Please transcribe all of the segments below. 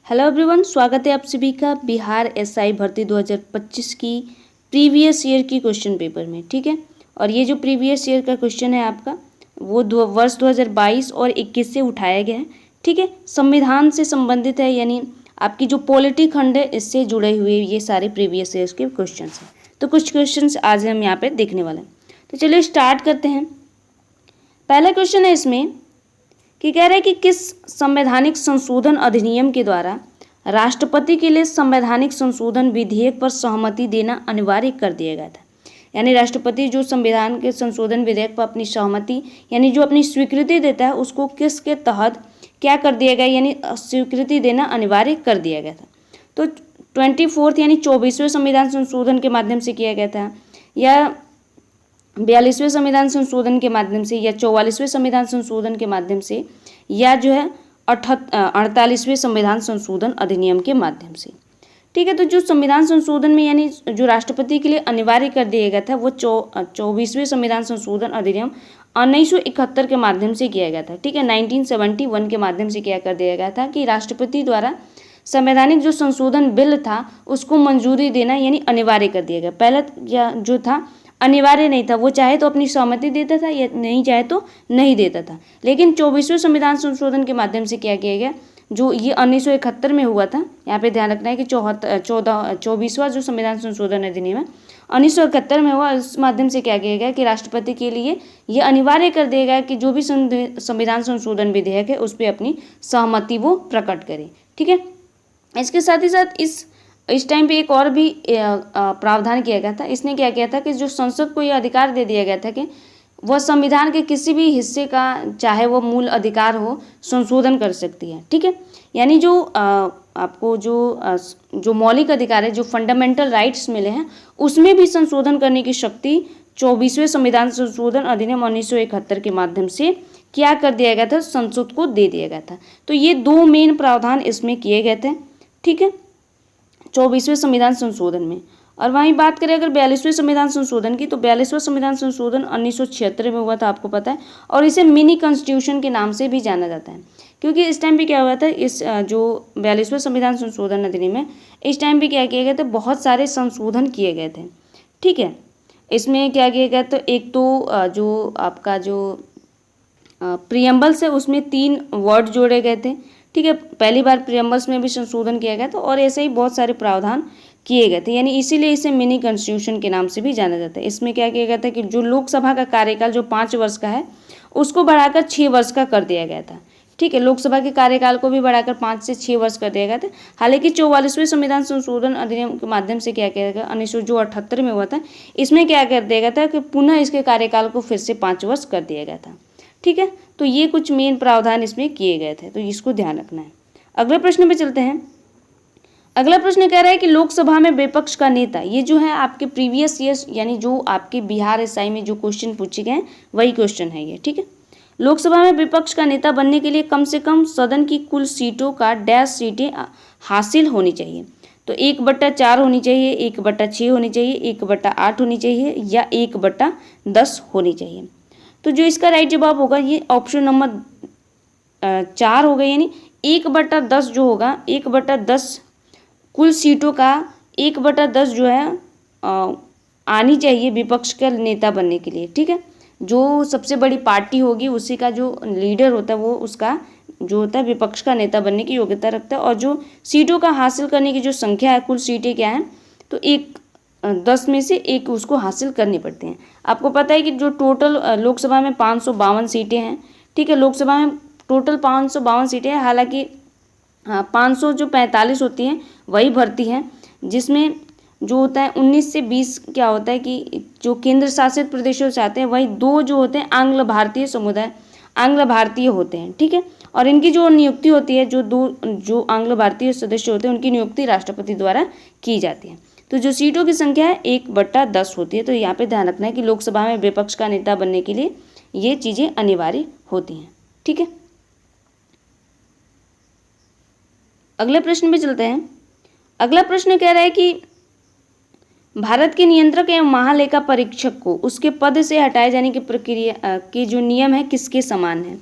Hello everyone, स्वागत है आप सभी का बिहार एसआई भर्ती 2025 की प्रीवियस ईयर की क्वेश्चन पेपर में। ठीक है, और ये जो प्रीवियस ईयर का क्वेश्चन है आपका वो वर्ष 2022 और 21 से उठाया गया है। ठीक है, संविधान से संबंधित है, यानी आपकी जो पॉलिटी खंड है इससे जुड़े हुए ये सारे प्रीवियस ईयर्स के क्वेश्चन हैं। तो कुछ क्वेश्चन आज हम यहाँ पे देखने वाले हैं। तो चलिए स्टार्ट करते हैं। पहला क्वेश्चन है इसमें कि कह रहे हैं कि किस संवैधानिक संशोधन अधिनियम के द्वारा राष्ट्रपति के लिए संवैधानिक संशोधन विधेयक पर सहमति देना अनिवार्य कर दिया गया था। यानी राष्ट्रपति जो संविधान के संशोधन विधेयक पर अपनी सहमति यानी जो अपनी स्वीकृति देता है उसको किसके तहत क्या कर दिया गया, यानी स्वीकृति देना अनिवार्य कर दिया गया था। तो 24 यानी 24वें संविधान संशोधन के माध्यम से किया गया था, या 42वें संविधान संशोधन के माध्यम से, या 44वें संविधान संशोधन के माध्यम से, या जो है 48वें संविधान संशोधन अधिनियम के माध्यम से। ठीक है, तो जो संविधान संशोधन में यानी जो राष्ट्रपति के लिए अनिवार्य कर दिया गया था वो 24वें संविधान संशोधन अधिनियम 1971 के माध्यम से किया गया था। ठीक है, 1971 के माध्यम से क्या कर दिया गया था कि राष्ट्रपति द्वारा संवैधानिक जो संशोधन बिल था उसको मंजूरी देना यानी अनिवार्य कर दिया गया। पहला जो था अनिवार्य नहीं था, वो चाहे तो अपनी सहमति देता था या नहीं चाहे तो नहीं देता था। लेकिन 24वें संविधान संशोधन के माध्यम से क्या किया गया, जो ये 1971 में हुआ था, यहाँ पे ध्यान रखना है कि 24वां जो संविधान संशोधन अधिनियम है 1971 में हुआ। इस माध्यम से क्या किया गया कि राष्ट्रपति के लिए ये अनिवार्य कर दिया गया कि जो भी संविधान संशोधन विधेयक है उस पर अपनी सहमति वो प्रकट करे। ठीक है, इसके साथ ही साथ इस टाइम पे एक और भी प्रावधान किया गया था। इसने क्या किया था कि जो संसद को यह अधिकार दे दिया गया था कि वह संविधान के किसी भी हिस्से का, चाहे वो मूल अधिकार हो, संशोधन कर सकती है। ठीक है, यानी जो आपको जो मौलिक अधिकार है, जो फंडामेंटल राइट्स मिले हैं, उसमें भी संशोधन करने की शक्ति 24वें संविधान संशोधन अधिनियम 1971 के माध्यम से क्या कर दिया गया था, संसद को दे दिया गया था। तो ये दो मेन प्रावधान इसमें किए गए थे। ठीक है, 24वें संविधान संशोधन में। और वहीं बात करें अगर 42वें संविधान संशोधन की, तो 42वां संविधान संशोधन 1976 में हुआ था, आपको पता है, और इसे मिनी कॉन्स्टिट्यूशन के नाम से भी जाना जाता है। क्योंकि इस टाइम पे क्या हुआ था, इस जो 42वें संविधान संशोधन अधिनियम है, इस टाइम पे क्या किया गया था, बहुत सारे संशोधन किए गए थे। ठीक है, इसमें क्या किया गया, तो एक तो जो आपका जो प्रियम्बल्स है उसमें 3 वर्ड जोड़े गए थे। ठीक है, पहली बार प्रियम्बल्स में भी संशोधन किया गया था, और ऐसे ही बहुत सारे प्रावधान किए गए थे, यानी इसीलिए इसे मिनी कॉन्स्टिट्यूशन के नाम से भी जाना जाता है। इसमें क्या किया गया था कि जो लोकसभा का कार्यकाल जो 5 वर्ष का है उसको बढ़ाकर 6 वर्ष का कर दिया गया था। ठीक है, लोकसभा के कार्यकाल को भी बढ़ाकर 5 से 6 वर्ष कर दिया गया था। हालांकि 44वें संविधान संशोधन अधिनियम के माध्यम से क्या किया गया, 1978 में हुआ था, इसमें क्या कर दिया गया था कि पुनः इसके कार्यकाल को फिर से 5 वर्ष कर दिया गया था। ठीक है, तो ये कुछ मेन प्रावधान इसमें किए गए थे, तो इसको ध्यान रखना है। अगले प्रश्न पे चलते हैं। अगला प्रश्न कह रहा है कि लोकसभा में विपक्ष का नेता, ये जो है आपके प्रीवियस ईयर्स यानी जो आपके बिहार एसआई में जो क्वेश्चन पूछे गए हैं वही क्वेश्चन है ये। ठीक है, लोकसभा में विपक्ष का नेता बनने के लिए कम से कम सदन की कुल सीटों का डैश सीटें हासिल होनी चाहिए। तो 1/4 होनी चाहिए, 1/6 होनी चाहिए, 1/8 होनी चाहिए, या 1/10 होनी चाहिए। तो जो इसका राइट जवाब होगा ये ऑप्शन नंबर 4 होगा, यानी 1/10 जो होगा, 1/10 कुल सीटों का 1/10 जो है आनी चाहिए विपक्ष का नेता बनने के लिए। ठीक है, जो सबसे बड़ी पार्टी होगी उसी का जो लीडर होता है वो उसका जो होता है विपक्ष का नेता बनने की योग्यता रखता है, और जो सीटों का हासिल करने की जो संख्या है, कुल सीटें क्या हैं, तो 10 में से 1 उसको हासिल करनी पड़ती हैं। आपको पता है कि जो टोटल लोकसभा में 552 सीटें हैं। ठीक है, लोकसभा में टोटल 552 सीटें हैं, हालांकि 545 होती हैं वही भर्ती हैं, जिसमें जो होता है 19 से 20 क्या होता है कि जो केंद्र शासित प्रदेशों से आते हैं, वही 2 जो होते हैं आंग्ल भारतीय समुदाय, आंग्ल भारतीय होते हैं। ठीक है, और इनकी जो नियुक्ति होती है, जो आंग्ल भारतीय सदस्य होते हैं उनकी नियुक्ति राष्ट्रपति द्वारा की जाती है। तो जो सीटों की संख्या है 1/10 होती है। तो यहाँ पे ध्यान रखना है कि लोकसभा में विपक्ष का नेता बनने के लिए ये चीज़ें अनिवार्य होती हैं। ठीक है, अगले प्रश्न पे चलते हैं। अगला प्रश्न कह रहा है कि भारत के नियंत्रक एवं महालेखा परीक्षक को उसके पद से हटाए जाने की प्रक्रिया के जो नियम है किसके समान है।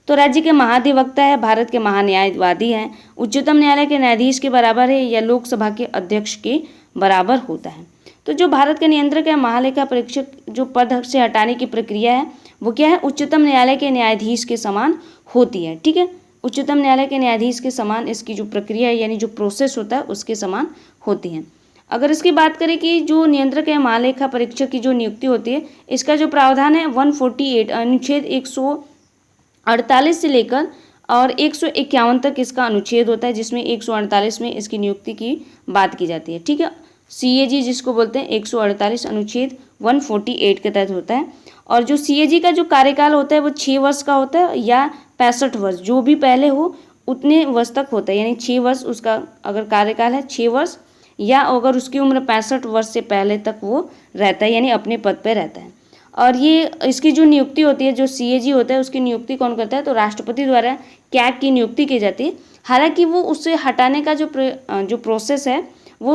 तो राज्य के महाधिवक्ता है, भारत के महान्यायवादी हैं, उच्चतम न्यायालय के न्यायाधीश के बराबर है या लोकसभा के अध्यक्ष के बराबर होता है। तो जो भारत का नियंत्रक है, महालेखा परीक्षक, जो पद से हटाने की प्रक्रिया है वो क्या है, उच्चतम न्यायालय के न्यायाधीश के समान होती है। ठीक है, उच्चतम न्यायालय के न्यायाधीश के समान इसकी जो प्रक्रिया है यानी जो प्रोसेस होता है उसके समान होती है। अगर इसकी बात करें कि जो नियंत्रक है महालेखा परीक्षक की जो नियुक्ति होती है, इसका जो प्रावधान है 148 अनुच्छेद 148 से लेकर और 151 तक इसका अनुच्छेद होता है, जिसमें 148 में इसकी नियुक्ति की बात की जाती है। ठीक है, CAG जिसको बोलते हैं 148 अनुच्छेद 148 के तहत होता है। और जो CAG का जो कार्यकाल होता है वो 6 वर्ष का होता है या 65 वर्ष, जो भी पहले हो उतने वर्ष तक होता है, यानी 6 वर्ष उसका अगर कार्यकाल है 6 वर्ष, या अगर उसकी उम्र 65 वर्ष से पहले तक वो रहता है यानी अपने पद पर रहता है। और ये इसकी जो नियुक्ति होती है, जो CAG होता है उसकी नियुक्ति कौन करता है, तो राष्ट्रपति द्वारा कैग की नियुक्ति की जाती है। हालांकि वो उससे हटाने का जो प्रोसेस है वो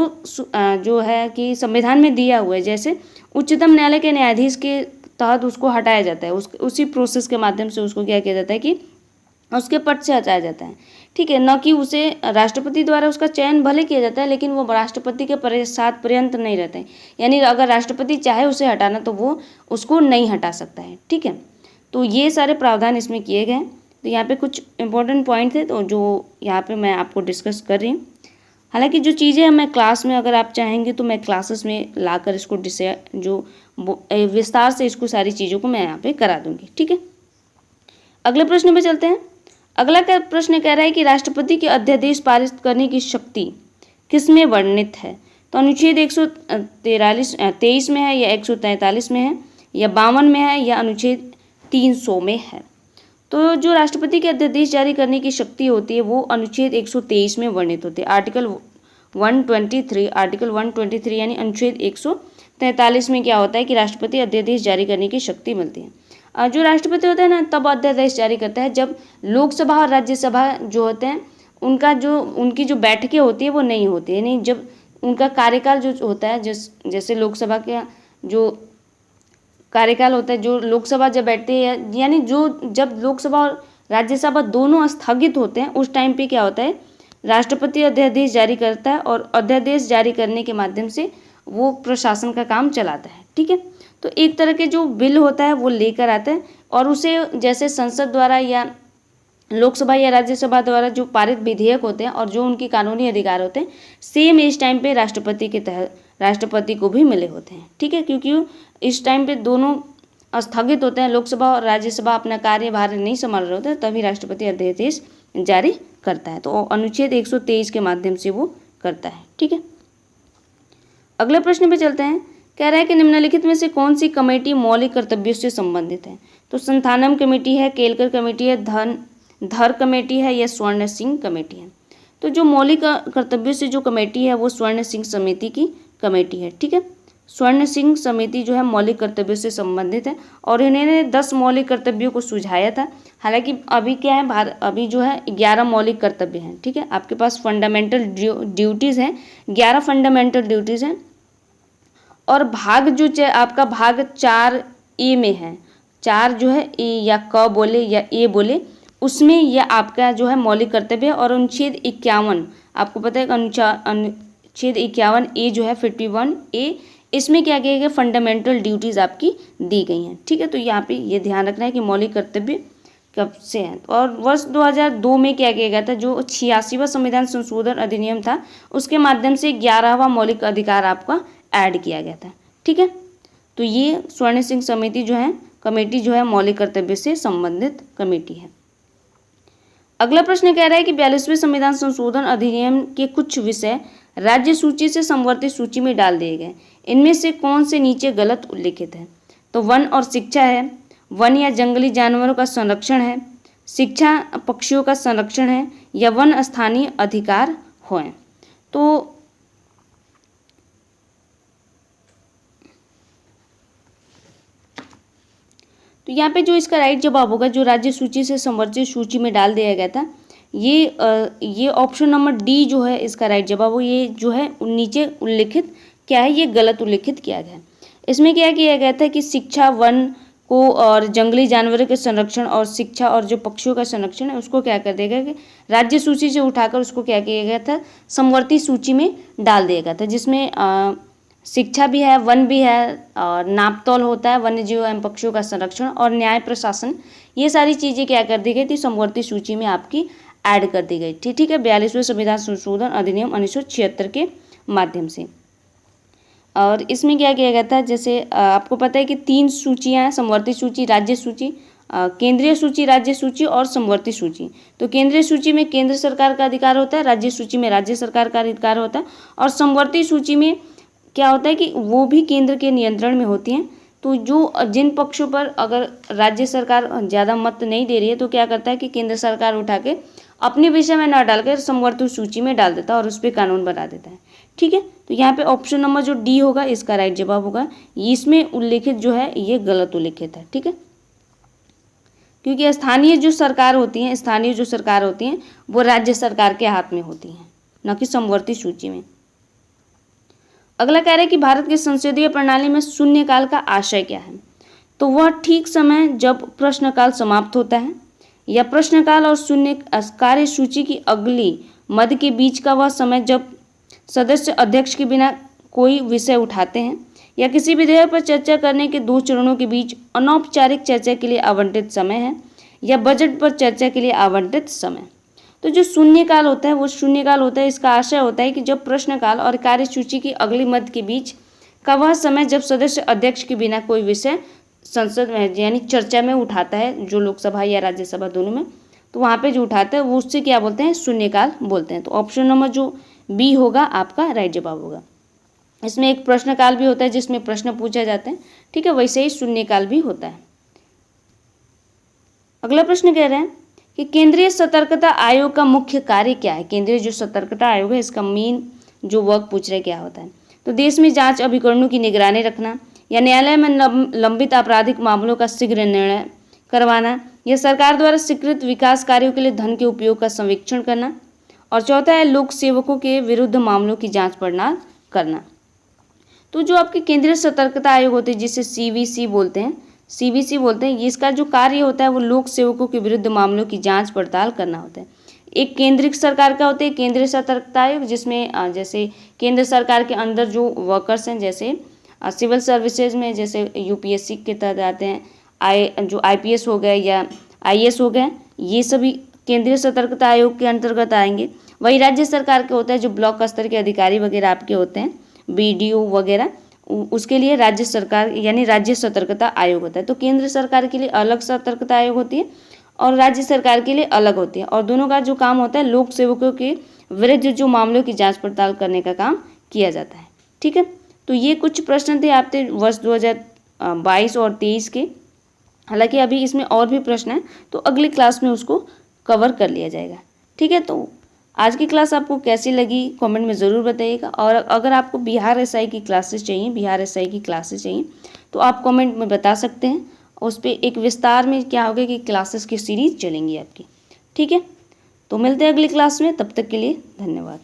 जो है कि संविधान में दिया हुआ है, जैसे उच्चतम न्यायालय के न्यायाधीश के तहत उसको हटाया जाता है, उसी प्रोसेस के माध्यम से उसको क्या किया जाता है कि उसके पद से हटाया जाता है। ठीक है, न कि उसे राष्ट्रपति द्वारा उसका चयन भले किया जाता है लेकिन वो राष्ट्रपति के साथ पर्यंत नहीं रहते हैं, यानी अगर राष्ट्रपति चाहे उसे हटाना तो वो उसको नहीं हटा सकता है। ठीक है, तो ये सारे प्रावधान इसमें किए गए हैं। तो यहाँ पे कुछ इंपॉर्टेंट पॉइंट थे तो जो यहाँ पे मैं आपको डिस्कस कर रही हूँ। हालांकि जो चीज़ें मैं क्लास में अगर आप चाहेंगे तो मैं क्लासेस में लाकर इसको विस्तार से इसको सारी चीज़ों को मैं यहाँ पे करा दूँगी। ठीक है, अगले प्रश्न पे चलते हैं। अगला प्रश्न कह रहा है कि राष्ट्रपति के अध्यादेश पारित करने की शक्ति किसमें वर्णित है, तो अनुच्छेद 123 में है या 143 में है या 52 में है या अनुच्छेद 300 में है। तो जो राष्ट्रपति के अध्यादेश जारी करने की शक्ति होती है वो अनुच्छेद 123 में वर्णित होती है, आर्टिकल 123 यानी अनुच्छेद 143 में क्या होता है कि राष्ट्रपति अध्यादेश जारी करने की शक्ति मिलती है। जो राष्ट्रपति होता है ना तब अध्यादेश जारी करता है जब लोकसभा और राज्यसभा जो होते हैं उनकी जो बैठकें होती है वो नहीं होती है, यानी जब उनका कार्यकाल जो होता है जैसे लोकसभा का जो कार्यकाल होता है, जो लोकसभा जब बैठती है यानी जब लोकसभा और राज्यसभा दोनों स्थगित होते हैं उस टाइम पे क्या होता है, राष्ट्रपति अध्यादेश जारी करता है और अध्यादेश जारी करने के माध्यम से वो प्रशासन का काम चलाता है। ठीक है, तो एक तरह के जो बिल होता है वो लेकर आता है और उसे जैसे संसद द्वारा या लोकसभा या राज्यसभा द्वारा जो पारित विधेयक होते हैं और जो उनकी कानूनी अधिकार होते हैं सेम इस टाइम पे राष्ट्रपति को भी मिले होते हैं। ठीक है, क्योंकि इस टाइम पे दोनों स्थगित होते हैं, लोकसभा और राज्यसभा अपना कार्यभार नहीं संभाल रहे होते हैं, तभी राष्ट्रपति अध्यादेश जारी करता है। तो अनुच्छेद 123 के माध्यम से वो करता है। ठीक है, अगले प्रश्न पे चलते हैं। कह रहा है कि निम्नलिखित में से कौन सी कमेटी मौलिक कर्तव्यों से संबंधित है, तो संथानम कमेटी है, केलकर कमेटी है, धर कमेटी है या स्वर्ण सिंह कमेटी है। तो जो मौलिक कर्तव्यों से जो कमेटी है वो स्वर्ण सिंह समिति की कमेटी है। ठीक है, स्वर्ण सिंह समिति जो है मौलिक कर्तव्यों से संबंधित है और इन्होंने 10 मौलिक कर्तव्यों को सुझाया था। हालांकि अभी क्या है, अभी जो है 11 मौलिक कर्तव्य हैं। ठीक है, आपके पास फंडामेंटल ड्यूटीज़ हैं, 11 फंडामेंटल ड्यूटीज़ हैं और भाग जो आपका भाग 4A में है, 4 जो है ए या क बोले या ए बोले उसमें यह आपका जो है मौलिक कर्तव्य है। और अनुच्छेद 51 आपको पता है अनुच्छेद 51A जो है 51A इसमें क्या किया गया, फंडामेंटल ड्यूटीज़ आपकी दी गई हैं। ठीक है, तो यहाँ पे ये ध्यान रखना है कि मौलिक कर्तव्य कब से हैं। और वर्ष 2002 में क्या किया गया था, जो 86वां संविधान संशोधन अधिनियम था उसके माध्यम से 11वां मौलिक अधिकार आपका ऐड किया गया था। ठीक है, तो ये स्वर्ण सिंह समिति जो है कमेटी जो है मौलिक कर्तव्य से संबंधित कमेटी है। अगला प्रश्न कह रहा है कि 42वें संविधान संशोधन अधिनियम के कुछ विषय राज्य सूची से समवर्ती सूची में डाल दिए गए, इनमें से कौन से नीचे गलत उल्लिखित है, तो वन और शिक्षा है, वन या जंगली जानवरों का संरक्षण है, शिक्षा पक्षियों का संरक्षण है या वन स्थानीय अधिकार हों। तो यहाँ पे जो इसका राइट जवाब होगा, जो राज्य सूची से समवर्ती सूची में डाल दिया गया था, ये ऑप्शन नंबर डी जो है इसका राइट जवाब हो। ये जो है नीचे उल्लिखित क्या है, ये गलत उल्लिखित किया गया है। इसमें क्या किया गया था कि शिक्षा वन को और जंगली जानवरों के संरक्षण और शिक्षा और जो पक्षियों का संरक्षण है उसको क्या कर देगा कि राज्य सूची से उठाकर उसको क्या किया गया था, समवर्ती सूची में डाल दिया गया था, जिसमें शिक्षा भी है, वन भी है, और नापतोल होता है, वन्य जीव एवं पक्षियों का संरक्षण और न्याय प्रशासन, ये सारी चीज़ें क्या कर दी गई थी, समवर्ती सूची में आपकी ऐड कर दी गई थी। ठीक है, 42वें संविधान संशोधन अधिनियम 1976 के माध्यम से। और इसमें क्या किया गया था, जैसे आपको पता है कि 3 सूचियाँ हैं, समवर्ती सूची, राज्य सूची, केंद्रीय सूची, राज्य सूची और समवर्ती सूची। तो केंद्रीय सूची में केंद्र सरकार का अधिकार होता है, राज्य सूची में राज्य सरकार का अधिकार होता है, और समवर्ती सूची में क्या होता है कि वो भी केंद्र के नियंत्रण में होती हैं। तो जो जिन पक्षों पर अगर राज्य सरकार ज़्यादा मत नहीं दे रही है तो क्या करता है कि केंद्र सरकार उठा के अपने विषय में न डालकर समवर्ती सूची में डाल देता है और उस पर कानून बना देता है। ठीक है, तो यहाँ पे ऑप्शन नंबर जो डी होगा इसका राइट जवाब होगा। इसमें उल्लेखित जो है ये गलत उल्लेखित है। ठीक है, क्योंकि स्थानीय जो सरकार होती हैं वो राज्य सरकार के हाथ में होती हैं, न कि समवर्ती सूची में। अगला कह रहा है कि भारत की संसदीय प्रणाली में शून्यकाल का आशय क्या है। तो वह ठीक समय जब प्रश्नकाल समाप्त होता है, या प्रश्नकाल और शून्य कार्य सूची की अगली मध्य के बीच का वह समय जब सदस्य अध्यक्ष के बिना कोई विषय उठाते हैं, या किसी विधेयक पर चर्चा करने के 2 चरणों के बीच अनौपचारिक चर्चा के लिए आवंटित समय है, या बजट पर चर्चा के लिए आवंटित समय। तो जो शून्यकाल होता है वो शून्यकाल होता है, इसका आशय होता है कि जब प्रश्नकाल और कार्यसूची की अगली मध्य के बीच का वह समय जब सदस्य अध्यक्ष के बिना कोई विषय संसद में यानी चर्चा में उठाता है, जो लोकसभा या राज्यसभा दोनों में, तो वहाँ पे जो उठाता है वो उससे क्या बोलते हैं, शून्यकाल बोलते हैं। तो ऑप्शन नंबर जो बी होगा आपका राइट जवाब होगा। इसमें एक प्रश्नकाल भी होता है जिसमें प्रश्न पूछा जाता है। ठीक है, वैसे ही शून्यकाल भी होता है। अगला प्रश्न कह रहे हैं कि केंद्रीय सतर्कता आयोग का मुख्य कार्य क्या है। केंद्रीय जो सतर्कता आयोग है इसका मेन जो वर्क पूछ रहे क्या होता है। तो देश में जांच अभिकरणों की निगरानी रखना, या न्यायालय में लंबित आपराधिक मामलों का शीघ्र निर्णय करवाना, या सरकार द्वारा स्वीकृत विकास कार्यों के लिए धन के उपयोग का संरक्षण करना, और चौथा है लोक सेवकों के विरुद्ध मामलों की जांच पड़ताल करना। तो जो आपके केंद्रीय सतर्कता आयोग होते हैं जिसे सीवीसी बोलते हैं, इसका जो कार्य होता है वो लोक सेवकों के विरुद्ध मामलों की जांच पड़ताल करना होता है। एक केंद्रीय सरकार का होता है केंद्रीय सतर्कता आयोग, जिसमें जैसे केंद्र सरकार के अंदर जो वर्कर्स हैं, जैसे सिविल सर्विसेज में जैसे यूपीएससी के तहत आते हैं, जो आईपीएस हो गए या आईएएस हो गए, ये सभी केंद्रीय सतर्कता आयोग के अंतर्गत आएंगे। वही राज्य सरकार के होता है जो ब्लॉक स्तर के अधिकारी वगैरह आपके होते हैं, बीडीओ वगैरह, उसके लिए राज्य सरकार यानी राज्य सतर्कता आयोग होता है। तो केंद्र सरकार के लिए अलग सतर्कता आयोग होती है और राज्य सरकार के लिए अलग होती है, और दोनों का जो काम होता है लोक सेवकों के विरुद्ध जो मामलों की जांच पड़ताल करने का काम किया जाता है। ठीक है, तो ये कुछ प्रश्न थे आपके वर्ष 2022 और 23 के। हालांकि अभी इसमें और भी प्रश्न हैं तो अगली क्लास में उसको कवर कर लिया जाएगा। ठीक है, तो आज की क्लास आपको कैसी लगी कमेंट में ज़रूर बताइएगा, और अगर आपको बिहार एसआई की क्लासेस चाहिए तो आप कमेंट में बता सकते हैं। उस पर एक विस्तार में क्या होगा कि क्लासेस की सीरीज चलेंगी आपकी। ठीक है, तो मिलते हैं अगली क्लास में, तब तक के लिए धन्यवाद।